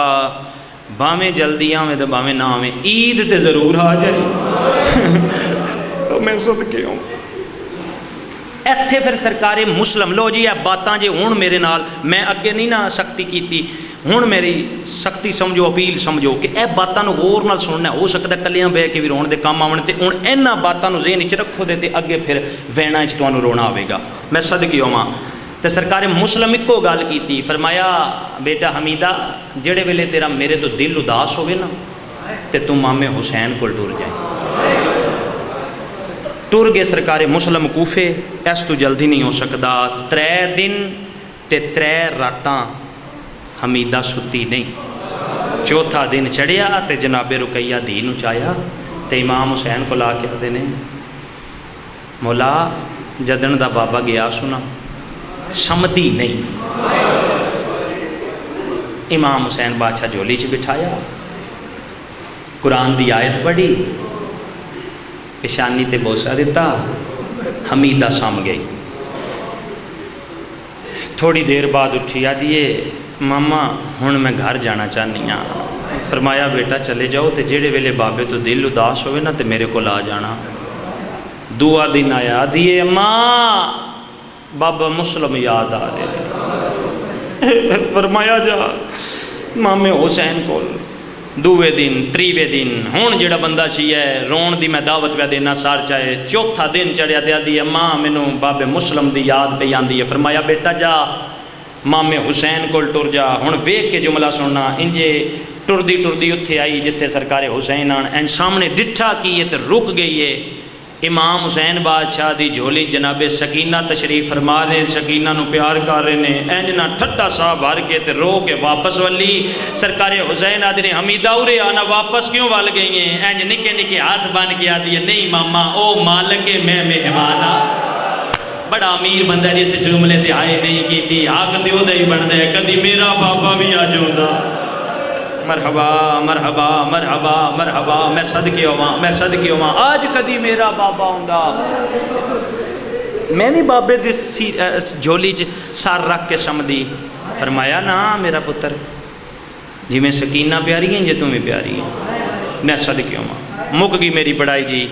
باویں جلدی آویں تے باویں نہ آویں عید تے ضرور آ جائے. میں صدقے ہوں ایتھے پھر سرکار مسلم لو جی اے باتاں جے ہون میرے نال میں اگے نہیں نہ سختی کیتی ہون میری سختی سمجھو اپیل سمجھو کہ اے باتاں نو غور نال سننا ہو سکتا ہے کلیاں بہ کے بھی رون دے کام آون تے ہن انہاں باتاں نو ذہن وچ رکھو دے تے اگے پھر وینا وچ تانوں رونا آوے گا. میں صدقے ہوواں تے سرکار مسلم اکو گل کیتی. فرمایا بیٹا حمیدہ جڑے ویلے تیرا میرے تو دل اداس ہوئے نا تے تم مامے حسین کول ٹر جائیں. ٹر گئے سرکار مسلم کوفے. اس تو جلدی نہیں ہو سکتا. 3 دن تے 3 راتاں حمیدہ ستی نہیں. 4تھا دن چڑھیا تے جناب رقیہ دھی نو چایا تے امام حسین کو لا کے آتے نے مولا جدن دا بابا گیا سنا سمتی نہیں. امام حسین بادشاہ جولی چ بٹھایا قرآن دی آیت پڑھی پیشانی تے بوسہ دیتا. حمیدہ سام گئی. تھوڑی دیر بعد اٹھی آدھیے ماما ہن میں گھر جانا چاہنی ہاں. فرمایا بیٹا چلے جاؤ تے جڑے ویلے بابے تو دل اداس ہوئے نا تے میرے کو لا جانا. 2 دن آیا آدھیے ماں بابا مسلم یاد آ رہے. فرمایا جا مامے حسین کو. 2 دن 3 دن ہون جڑا بندہ سی ہے رون دی میں دعوت پہ دینا سار چاہے. 4تھا دن چڑھیا تے آدھی ہے ماں مینوں بابے مسلم دی یاد پہ آندی ہے. فرمایا بیٹا جا مامے حسین کول ٹر جا. ہن ویکھ کے جملہ سننا انجے ٹردی اتھے آئی جتھے سرکار حسین آن این سامنے ڈٹھا کی تے رک گئی ہے. امام حسین بادشاہ دی جھولی جناب سکینہ تشریف فرما رہے. سکینہ نو پیار کر رہے نے اینج نہ ٹھٹا سا بھر کے تے رو کے واپس ولی. سرکار حسین آدھے نے حمیدہ اورے آنا واپس کیوں وال گئی ہیں. اینج نکے نکے ہاتھ بن کے آدھی ہے نہیں ماما او مالک میں مہمانا. بڑا امیر بندہ جس جملے تے آئے نہیں کی تھی حق تے او دے بن دے کدی میرا بابا بھی آ جاؤں. مرحبا مرحبا مرحبا مرحبا. میں صدقے ہوواں آج کدی میرا بابا ہوندا. میں نہیں بابے دی جھولی چ سر رکھ کے سمدھی. فرمایا نا میرا پتر جی میں سکینہ پیاری ہیں جی تم بھی پیاری ہیں. میں صدقے ہوواں مک گئی میری پڑھائی جی.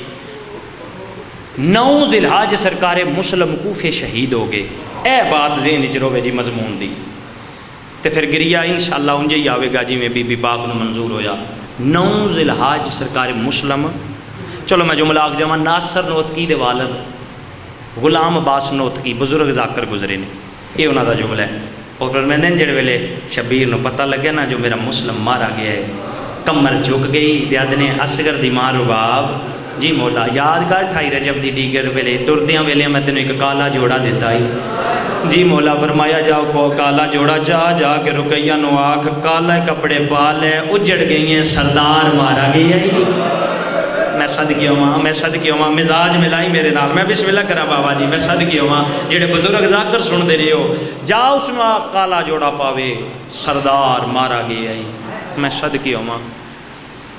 9 ذی الحج سرکار مسلم کوفے شہید ہو گئے. اے بات ذہن وچ روے جی مضمون دی تے پھر گریہ انشاءاللہ انجے ہی آوے گا جی میں بی بی پاک نو منظور ہویا. 9 ذی الحج سرکار مسلم. چلو میں جملہ آکھ جاواں ناصر نوتکی دے والد غلام عباس نوتکی بزرگ ذاکر گزرے نے. یہ انہاں دا جملہ ہے. اور پھر میں جڑے ویلے شبیر نو پتہ لگیا نا جو میرا مسلم مارا گیا ہے کمر جھک گئی تے آدھنے اصغر دی ماں رباب جی مولا یاد کر 28 رجب دی ڈیگر ویلے ٹردیاں ویلے میں تینوں ایک کالا جوڑا دیتا ہی جی مولا فرمایا جاؤ کالا جوڑا چاہ جا کے رقیہ نو آکھ کالا کپڑے پا لے اجڑ گئی ہیں سردار مارا گیا ہی میں صدقے ہوا مزاج ملائی میرے نال میں بسم اللہ کرا بابا جی میں صدقے ہوا جڑے بزرگ ذاکر سن دے رہے ہو جا اس نو کالا جوڑا پاوے سردار مارا گیا ہی میں صدقے ہوا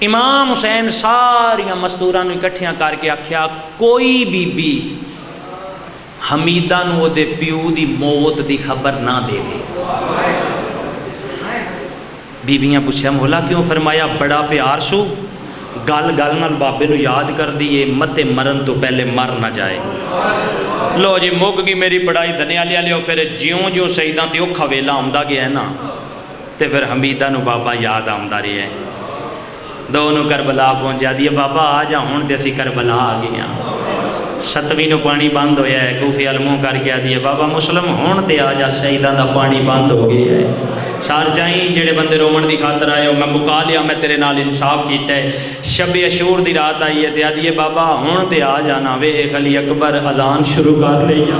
امام حسین ساریاں مستوراں اکٹھیاں کر کے آکھیا کوئی بی بی حمیدہ نو دے پیو دی موت دی خبر نہ دے گے بیبیاں پوچھا مولا کیوں فرمایا بڑا پیار سو گل گل نال بابے نو یاد کر دیئے متے مرن تو پہلے مر نہ جائے لو جی مک گی میری پڑھائی دنیا لیا لیو پھر جیوں جو سیداں تے اوکھا ویلا آمدہ گیا ہے نا تے پھر حمیدہ نو بابا یاد آمدہ رہی ہے دونوں کربلا پہنچا دیئے بابا آ جا ہون تے اسی کربلا آ گیا 7ویں نو پانی بند ہویا ہے کوفی علموں کر کے دیئے بابا مسلم ہون تے آ جا شہیدان دا پانی بند ہو گیا ہے سار جائیں جڑے بندے رومن دی خاطر آئے ہو میں مکا لیا میں تیرے نال انصاف کیتا ہے شب عاشور دی رات آئی ہے تے آدھیے بابا ہون تے آ جانا ویکھ علی اکبر اذان شروع کر لیا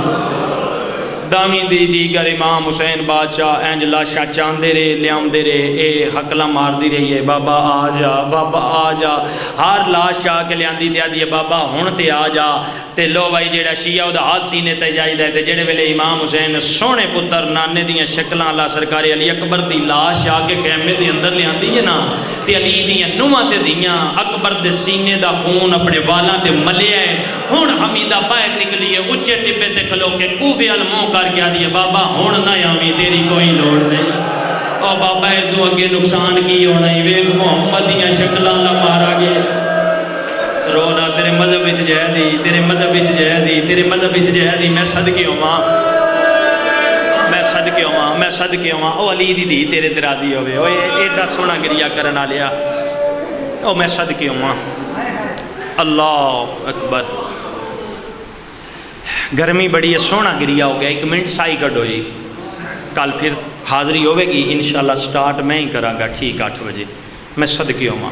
دامی دی دیگر امام حسین بادشاہ اینج لاشا چاندے رہے لیام دے رہے اے حقلہ مار دی رہی ہے بابا آ جا ہر لاش چاہ کے لیان دی دیا دیئے بابا ہون تے آ جا تے لو بھائی جیڑا شیعہ دا ہاتھ سینے تے جائی دے تے جیڑے ویلے امام حسین سونے پتر نانے دیاں شکلان اللہ سرکاری علی اکبر دی لاش آ کے خیمے دے اندر لیان دی ہے نا تے علی دیاں نومہ تے دیاں اکبر دے سینے دا خون اپنے والاں تے ملے ہے ہون حمیدہ باہر نکلی ہے اچھے ٹپے تے کھلو کے کوفی علموں کر کے آدھی ہے بابا ہون نہ آمی تیری کوئی لوڑ نہیں اور بابا دو اگے نقصان کی ہونا ہی ویک محمد دیاں شکلان لا مارا گیا رونا تیرے مذہب وچ جہزی تیرے مذہب وچ جہزی تیرے مذہب وچ جہزی میں صدقے ہواں میں صدقے ہواں او علی دی دی تیرے درازی ہوئے او ایڈا سونا گریا کرنا لیا او میں صدقے ہواں اللہ اکبر گرمی بڑی ہے سونا گریا ہو گیا 1 منٹ سائی کٹ ہوئی کل پھر حاضری ہوئے گی انشاءاللہ سٹارٹ میں ہی کراں گا ٹھیک 8 بجے میں صدقے ہواں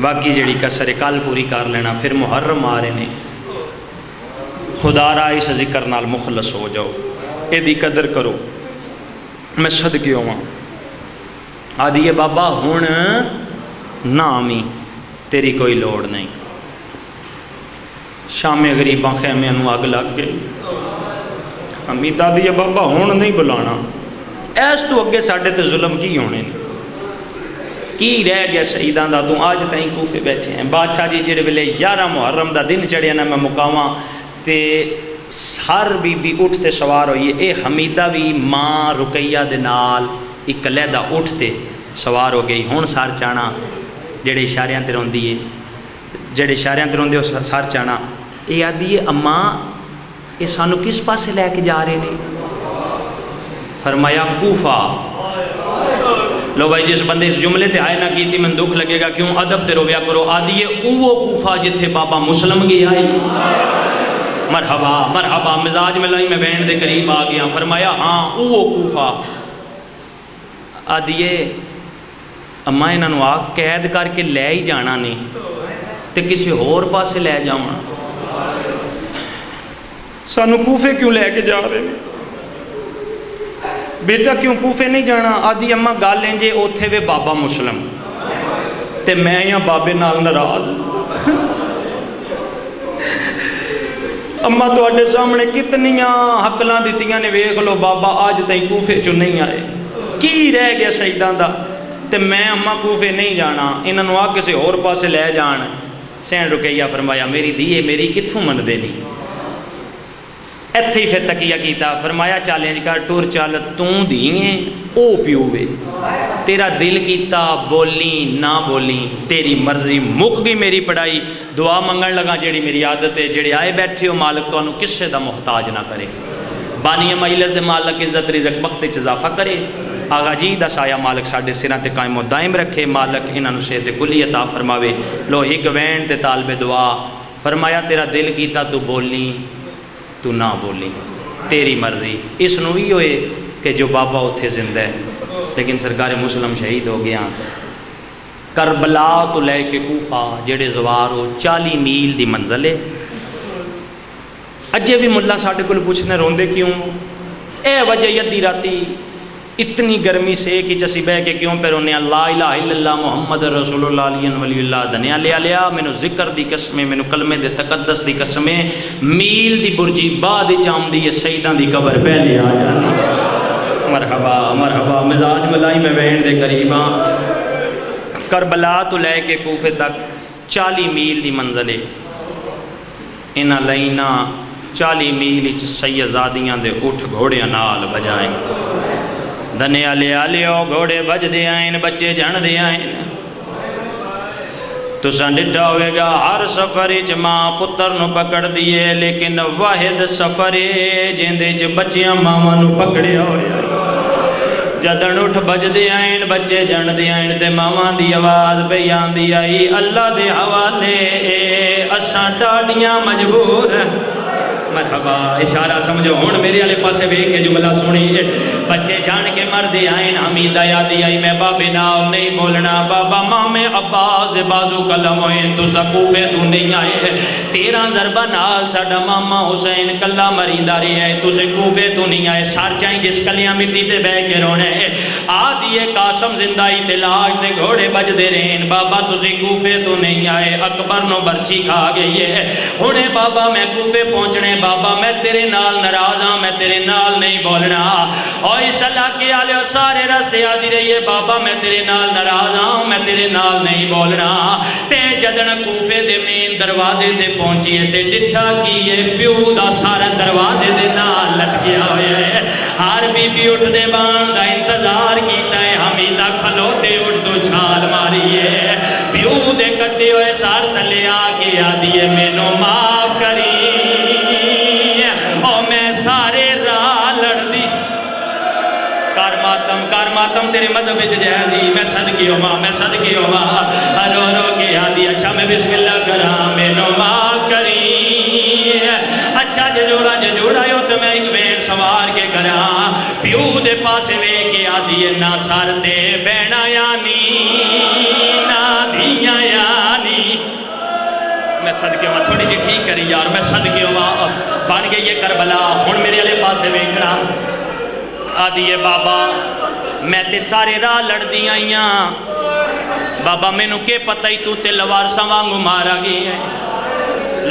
باقی جڑی کسر کل پوری کر لینا پھر محرم آ رہے نے خدا را اس ذکر نال مخلص ہو جاؤ اے دی قدر کرو میں صدقے ہواں آدھی بابا ہون نہ آمی تیری کوئی لوڑ نہیں شام غریباں خیمے انو آگ لگ گئی امید آدھی بابا ہون نہیں بلانا ایس تو اگے ساڑھے تے ظلم کی ہونے کی رہ گیا شہیدان دا تو آج تائیں کوفے بیٹھے ہیں بادشاہ جی جڑے ویلے 11 محرم دا دن چڑھیا نا میں مقاماں تے ہر بی بی اٹھتے سوار ہوئی اے حمیدہ بھی ماں رقیہ دے نال ایک علیحدہ اٹھتے سوار ہو گئی ہون سار چانا جڑے اشاریاں تے روندی ہے جڑے اشاریاں تے روندے ہو سار چانا اے آدھی اماں اے سانو کس پاسے لے کے جا رہے نے فرمایا کوفہ لو بھائی جس بندے اس جملے تے آئے نہ کیتی من دکھ لگے گا کیوں ادب تے رویا کرو آدھی اوہ کوفہ جتھے بابا مسلم گیا آئی مرحبا مرحبا مزاج ملائی میں بہن دے قریب آ گیا فرمایا ہاں اوہ کوفہ آدھی اماں انہاں نو آ قید کر کے لے ہی جانا نہیں تے کسی اور پاسے لے جاؤں سانو کوفے کیوں لے کے جا رہے ہیں بیٹا کیوں کوفے نہیں جانا آدھی اماں گال لیں جے اوتھے وے بابا مسلم تے میں یہاں بابے نال ناراض اماں تو اڈے سامنے کتنیاں حقلاں دیتیاں نے ویکھ لو بابا آج تائیں کوفے چوں نہیں آئے کی رہ گیا شہیدان دا تے میں اماں کوفے نہیں جانا انہاں نو آ کسے اور پاسے لے جان سین رقیہ فرمایا میری دیئے میری کتھوں من دے نہیں ایتھے ہی پھر تکیہ کیتا فرمایا چیلنج کر ٹور چل توں دیئیں او پیوے تیرا دل کیتا بولی نہ بولی تیری مرضی مک گئی میری پڑھائی دعا منگن لگا جیڑی میری عادت ہے جیڑے آئے بیٹھے ہو مالک تو انہوں کسے دا محتاج نہ کرے بانی مجلس دے مالک عزت رزق وقت اضافہ کرے آغا جی دا سایہ مالک ساڑھے سرہ تے قائم و دائم رکھے مالک انہوں صحت کلی عطا فرماوے لو ہک وین تے طالب دعا فرمایا تیرا دل کیتا تو بولی تو نہ بولی تیری مرضی اس نو ہی ہوئے کہ جو بابا اتھے زندہ ہے لیکن سرکار مسلم شہید ہو گیا کربلا تو لے کے کوفہ جڑے زوار ہو 40 میل دی منزل ہے. اجے بھی ملا ساڈے کول پوچھنے روندے کیوں؟ اے وجہ یدی راتی اتنی گرمی سے کہ چسی بہ کے کیوں پہ رونے؟ لا الہ الا اللہ محمد رسول اللہ علیہ ولی اللہ دنیا لیا مینو ذکر دی قسمیں، مینو کلمے دے تقدس دی قسمیں. میل دی برجی بعد چامدی ہے، سیداں دی قبر پہلے آ جاندی. مرحبا مرحبا، مزاج ملائی میں بہن دے قریب ہاں. کربلا تو لے کے کوفے تک 40 میل دی منزل ہے. انہاں لائنا 40 میل وچ سیدزادیاں دے اٹھ گھوڑیاں نال بجائیں. دنیا لیا لیو گھوڑے بج دے آئین، بچے جن دے آئین. تساں ڈٹھا ہوئے گا ہر سفر وچ ماں پتر نو پکڑ دیے، لیکن واحد سفر جیندے وچ بچیاں ماواں نو پکڑیا ہویا. جدن اٹھ بج دے آئین، بچے جن دے آئین تے ماواں دی آواز پہ آندی آئی اللہ دے حوالے اساں ڈاڈیاں مجبور. مرحبا، اشارہ سمجھو. ہون میرے والے پاسے ویکھ کے جملہ سنی. بچے جان کے مردے آئین، حمیدہ یادی آئی میں بابے نال نہیں بولنا. بابا مامے عباس دے بازو قلم ہوئے تو سکوفے تو نہیں آئے. 13 ضربہ نال ساڈا ماما حسین کلا مریندہ رہے ہے، تو سکوفے تو نہیں آئے. سار چاہیں جس کلیاں مٹی تے بہ کے رونے. آدھی قاسم زندائی تے لاش دے گھوڑے بج دے رہن. بابا تو سکوفے تو نہیں آئے. اکبر نو برچی کھا گئی ہے. ہونے بابا میں کوفے پہنچنے، بابا میں تیرے نال ناراض ہاں، میں تیرے نال نہیں بولنا. اور اس اللہ کے آلے سارے راستے آدھی رہی ہے بابا میں تیرے نال ناراض ہاں، میں تیرے نال نہیں بولنا. تے جدن کوفے دے مین دروازے تے پہنچی ہے تے ڈٹھا کی ہے پیو دا سارا دروازے دے نال لٹ گیا ہویا ہے. ہر بی بی اٹھ دے بان دا انتظار کیتا ہے. حمیدہ کھلوتے اٹھ دو چھال ماری ہے. پیو دے کٹے ہوئے سار تلے آ کے آدھی ہے مینو معاف کری، کار ماتم تیرے مذہب وچ جائزی. میں صدقے ہوا، میں صدقے ہوا. رو رو کے آدھی اچھا میں بسم اللہ کراں مینو معاف کری. اچھا ججوڑا ہو تو میں ایک وین سوار کے کراں. پیو دے پاسے وے کے آدھی ہے نہ سار تے بہنا یعنی نہ دھیاں یعنی. میں صدقے ہوا، تھوڑی جی ٹھیک کری یار، میں صدقے ہوا. بن گئی یہ کربلا. ہن میرے والے پاسے ویکھنا. آدھی ہے بابا میں تے سارے راہ لڑ دی آئیاں. بابا میں نو کے پتہ ہی تو تے لوارساں وانگو مارا گئی ہے.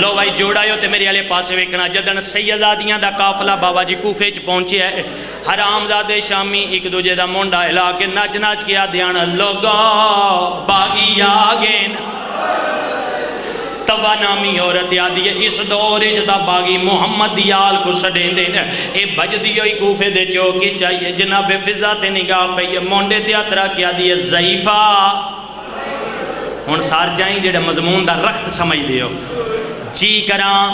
لو بھائی جوڑا یو تے میرے والے پاسے ویکھنا. جدن سیدزادیاں دا قافلہ بابا جی کوفے چ پہنچیا ہے، حرام زادے شامی ایک دوجے دا مونڈا ہلا کے نچ نچ کے آدھیاں لوگا باغی آگین. توا نامی عورت یادی ہے اس دور دا باغی محمد دیال کو سڑیں دین. اے بج دیوئی کوفے دے چوکی چاہیے. جناب فضا تے نگاہ پہ مونڈے تیاترہ کیا دیئے ضعیفہ. ہون سار چاہیں جڑے مضمون دا رخت سمجھ دیو. جی کران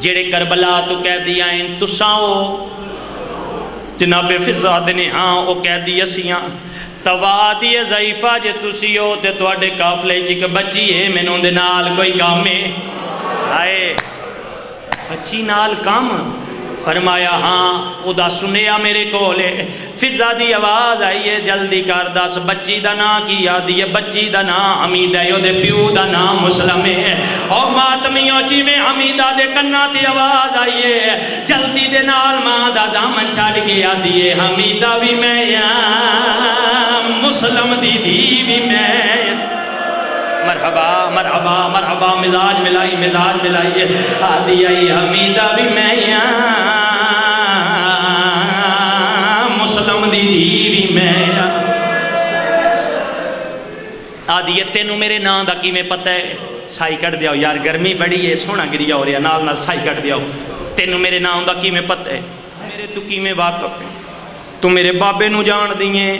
جڑے کربلا تو کہہ دیا ہیں تساؤ. جناب فضا دنے ہاں او کہہ دیا سیاں. توا دی ضعیفہ جے تسی ہو تے تواڈے قافلے چ ایک بچی ہے، مینوں دے نال کوئی کام ہے؟ آئے بچی نال کام؟ فرمایا ہاں. ادا سنیا میرے کولے. فضا دی آواز آئی ہے جلدی کر دس بچی دا نام کی آدھی ہے؟ بچی دا نام حمیدہ ہے، دے پیو دا نام مسلم ہے. اور ماتمیوں جی میں حمیدہ دے کنہ دی آواز آئی ہے جلدی دے نال ماں دا دامن چھاڑ کے آدھی ہے حمیدہ بھی میں یا مسلم دی بھی میں. مرحبا مرحبا مرحبا. مزاج ملائی مزاج ملائی. آدھی آئی حمیدہ بھی میں یا مسلم دی بھی میں. آدھی تینوں میرے نام دا کی میں پتہ ہے؟ سائی کٹ دیاؤ یار گرمی بڑی ہے سونا گریا ہو رہا نال نال سائی کٹ دیاؤ. تینوں میرے نام دا کی میں پتہ ہے؟ میرے تو کی میں واقف ہے. تو میرے بابے نو جان دیئے؟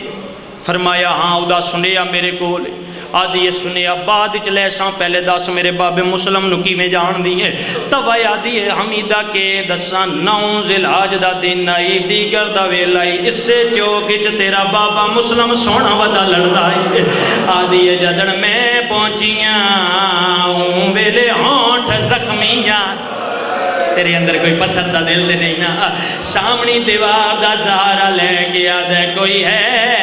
فرمایا ہاں. ادا سنیا میرے کول. آدھی یہ سنیا بعد چلے ساں پہلے دس میرے بابے مسلم نکی میں جان دیئے. تب آدھی ہے حمیدہ کے دساں 9 ذیلحج دا دن آئی دیگر دا ویل آئی اس سے چوکچ تیرا بابا مسلم سونا ودا لڑدا ہے. آدھی ہے جدن میں پہنچیاں ہوں ویلے ہونٹ زخمیاں. تیرے اندر کوئی پتھر دا دل دے نہیں نا. سامنی دیوار دا سہارا لے کے آدھے کوئی ہے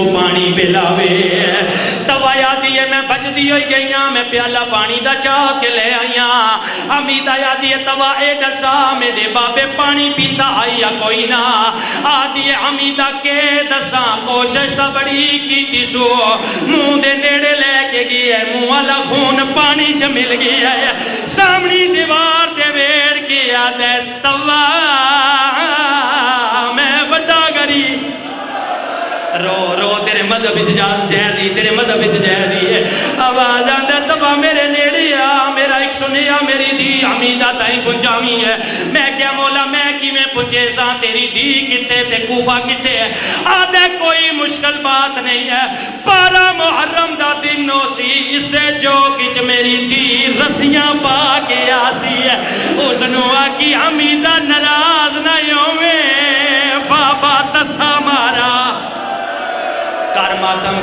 کو پانی پلاوے توا یادی ہے میں بجدی ہوئی گئیاں میں پیالہ پانی دا چاہ کے لے آئیاں حمیدہ یادی ہے توا اے دسا میرے بابے پانی پیتا آئیا کوئی نہ آدھی ہے حمیدہ کے دسا کوشش تا بڑی کی تیسو منہ دے نیڑے لے کے گئی ہے منہ والا خون پانی چ مل گیا ہے سامنی دیوار دے ویڑ کی یاد ہے توا میں بڑا گری رو رو تیرے مذہب جہزی تیرے مذہب جہزی ہے آواز آندہ تبا میرے نیڑی آ میرا ایک سنیا میری دی حمیدہ تائیں پنجامی ہے میں کیا مولا میں کی میں پنجے ساں تیری دی کتے تے کوفہ کتے ہے آدھے کوئی مشکل بات نہیں ہے 12 محرم دا دن ہو سی اس سے جو کچھ میری دی رسیاں پا کے آسی ہے اس نوہ کی حمیدہ نراز نہیں ہوئے بابا تسا مارا کار ماتم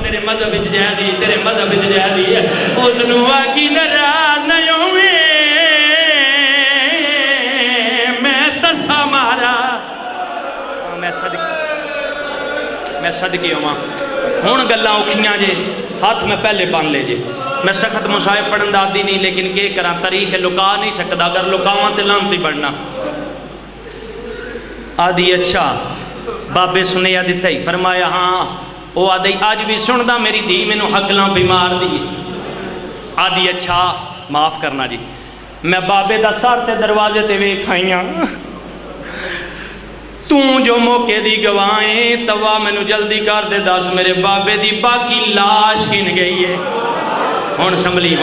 تیرے مذہب جہزی تیرے مذہب جہزی ہے اس نوہ کی نراز نہیں ہوئے میں تسا مارا میں صدقی ہوں ہون گلہ اکھیاں جے ہاتھ میں پہلے بان لے جے میں سخت مصائب پڑھن دادی نہیں لیکن کہ کران تاریخ لکا نہیں سکتا اگر لکاواں تے لانتی پڑھنا آدھی اچھا بابے سنیا دیتا ہی فرمایا ہاں وہ آدھی آج بھی سندہ میری دی میں نو حقلاں بیمار دی آدھی اچھا معاف کرنا جی میں بابے دا سارتے دروازے تے وے کھائیاں توں جو موقع دی گوائیں توا میں نو جلدی کر دے دس میرے بابے دی باقی لاش کن گئی ہے ہون سنبھلی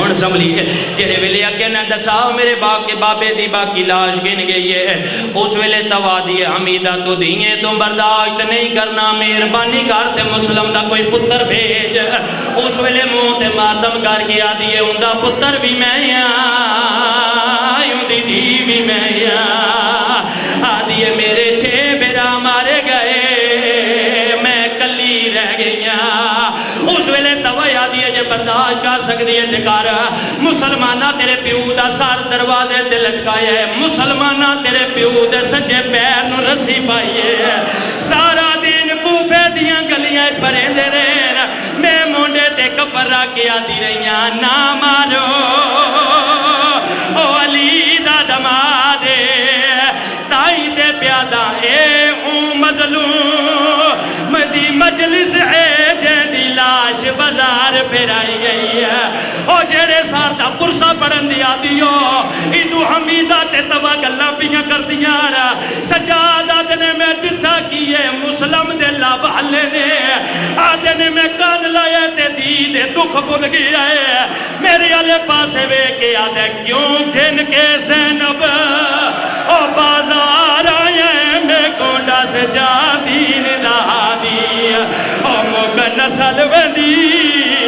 جڑے ویلے کہنا دساؤ میرے بابے دی باقی لاش گن گئی ہے اس ویلے توا دی حمیدہ تو دیئے تو برداشت نہیں کرنا مہربانی کرتے مسلم دا کوئی پتر بھیج اس ویلے منہ تے ماتم کر کے آدھی ہے اندہ پتر بھی میں دی بھی میں آدھی ہے میرے 6 بیرا مارے گئے میں کلی رہ گئیاں اس ویلے توائی آدھی ہے جے برداشت کر سکتی ہے دکار مسلمانہ تیرے پیو دا سار دروازے تے لٹکائے ہے مسلمانہ تیرے پیو دے سچے پیر نو رسی پائیے سارا دن کوفے دیاں گلیاں بھریں دے رہے میں مونڈے تے کپر را کے آدھی رہیاں نہ مارو او علی دا دما دے تائی دے پیادہ اے مظلوم مدی مجلس اے جہدی لاش بازار پھرائی گئی ہے او جیڑے سار دا پرسا پڑھن دیا دیو ایدو حمیدہ تے توا گلہ پیاں کر دیا سجادہ دنے میں ڈٹھا کیے مسلم دے لاب حلے نے آدھنے میں کان لائے تے دی دے دکھ بھول گیا ہے میرے علی پاسے وے کے آدھے کیوں گھن کے زینب او بازار آئے میں کونڈا سے جا دین دا دی او مگ نسل ویندی